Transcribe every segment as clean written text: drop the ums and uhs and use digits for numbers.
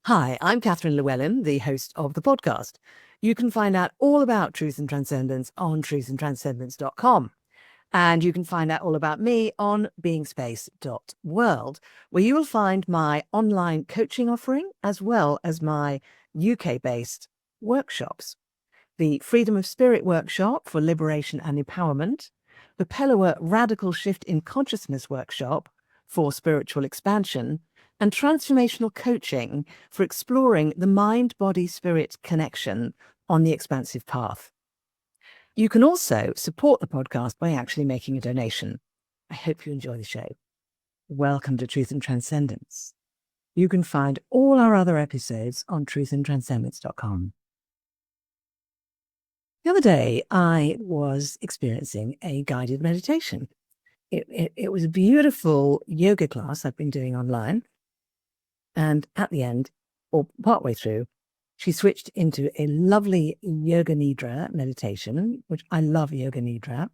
Hi, I'm Catherine Llewellyn, the host of the podcast. You can find out all about Truth and Transcendence on truthandtranscendence.com. And you can find out all about me on beingspace.world, where you will find my online coaching offering as well as my UK-based workshops. The Freedom of Spirit workshop for liberation and empowerment, the Pellower Radical Shift in Consciousness workshop for spiritual expansion, and transformational coaching for exploring the mind-body-spirit connection on the expansive path. You can also support the podcast by actually making a donation. I hope you enjoy the show. Welcome to Truth and Transcendence. You can find all our other episodes on truthandtranscendence.com. The other day, I was experiencing a guided meditation. It was a beautiful yoga class I've been doing online. And at the end, or partway through, she switched into a lovely Yoga Nidra meditation, which I love Yoga Nidra.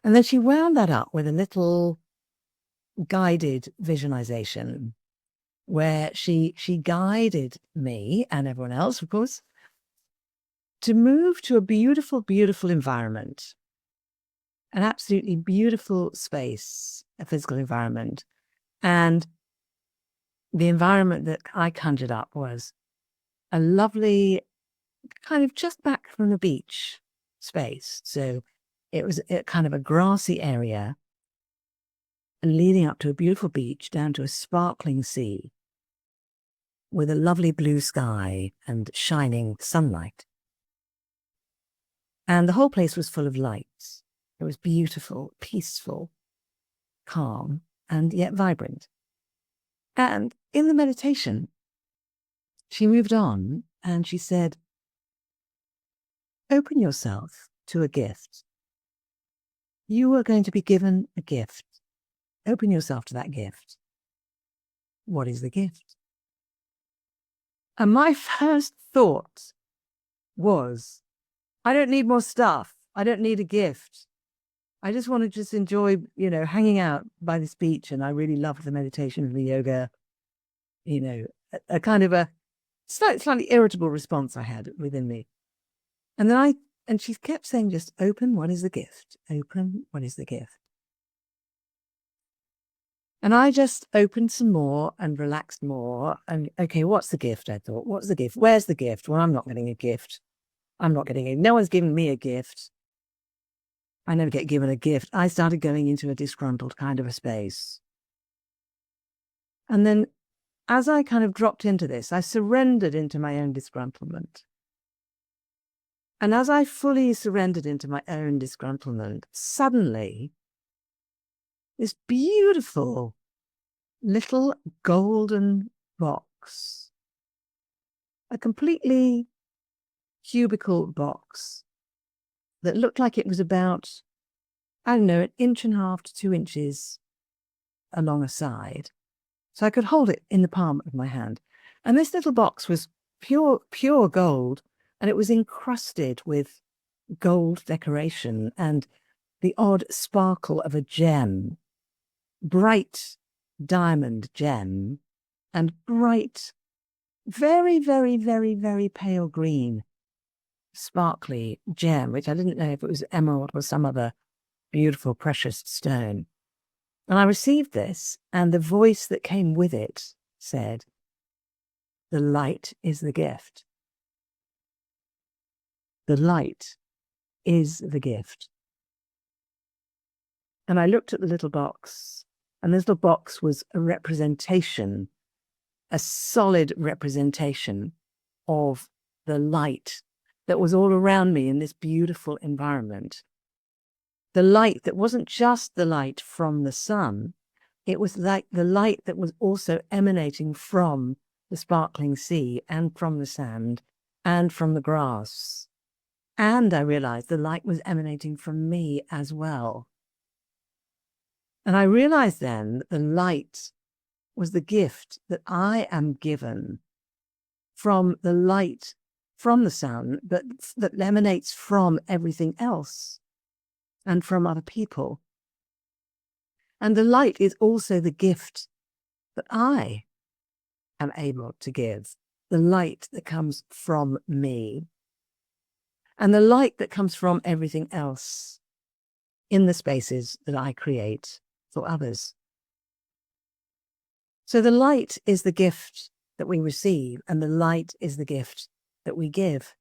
And then she wound that up with a little guided visualization where she guided me and everyone else, of course, to move to a beautiful, beautiful environment, an absolutely beautiful space, a physical environment. And the environment that I conjured up was a lovely kind of just back from the beach space. So it was kind of a grassy area and leading up to a beautiful beach down to a sparkling sea with a lovely blue sky and shining sunlight. And the whole place was full of lights. It was beautiful, peaceful, calm, and yet vibrant. And in the meditation, she moved on and she said, open yourself to a gift. You are going to be given a gift. Open yourself to that gift. What is the gift? And my first thought was, I don't need more stuff. I don't need a gift. I just want to just enjoy, hanging out by this beach. And I really loved the meditation and the yoga, a kind of a slightly irritable response I had within me. And then she kept saying, just open, what is the gift? Open, what is the gift? And I just opened some more and relaxed more. And okay, what's the gift? I thought, what's the gift? Where's the gift? Well, I'm not getting a gift. I'm not getting it. No one's giving me a gift. I never get given a gift. I started going into a disgruntled kind of a space. And then as I kind of dropped into this, I surrendered into my own disgruntlement. And as I fully surrendered into my own disgruntlement, suddenly this beautiful little golden box, a completely cubical box that looked like it was about, I don't know, 1.5 to 2 inches along a side. So I could hold it in the palm of my hand. And this little box was pure gold, and it was encrusted with gold decoration and the odd sparkle of a gem, bright diamond gem, and bright, very, very, very, very pale green, sparkly gem, which I didn't know if it was emerald or some other beautiful, precious stone. And I received this, and the voice that came with it said, the light is the gift. The light is the gift. And I looked at the little box, and this little box was a representation, a solid representation of the light that was all around me in this beautiful environment. The light that wasn't just the light from the sun, it was like the light that was also emanating from the sparkling sea and from the sand and from the grass. And I realized the light was emanating from me as well. And I realized then that the light was the gift that I am given from the light from the sun, but that emanates from everything else and from other people. And the light is also the gift that I am able to give the light that comes from me and the light that comes from everything else in the spaces that I create for others. So the light is the gift that we receive, and the light is the gift that we give.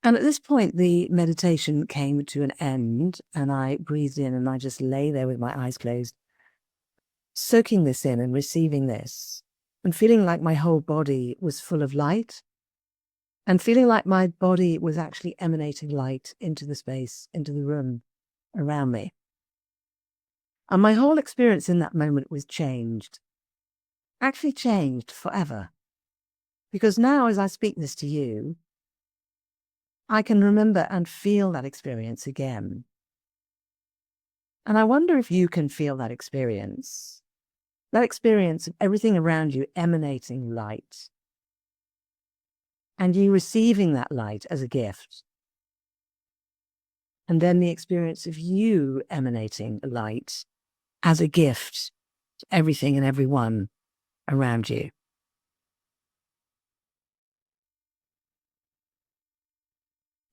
And at this point, the meditation came to an end, and I breathed in, and I just lay there with my eyes closed, soaking this in and receiving this, and feeling like my whole body was full of light, and feeling like my body was actually emanating light into the space, into the room around me. And my whole experience in that moment was changed, actually changed forever. Because now, as I speak this to you, I can remember and feel that experience again. And I wonder if you can feel that experience of everything around you emanating light, and you receiving that light as a gift. And then the experience of you emanating light as a gift to everything and everyone around you.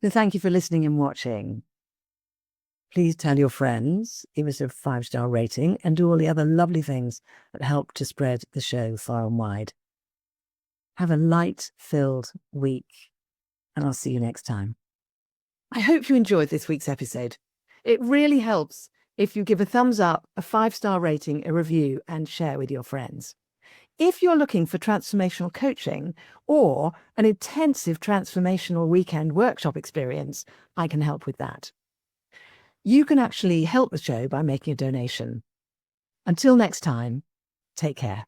So thank you for listening and watching. Please tell your friends, give us a 5-star rating, and do all the other lovely things that help to spread the show far and wide. Have a light-filled week, and I'll see you next time. I hope you enjoyed this week's episode. It really helps if you give a thumbs up, a 5-star rating, a review, and share with your friends. If you're looking for transformational coaching or an intensive transformational weekend workshop experience, I can help with that. You can actually help the show by making a donation. Until next time, take care.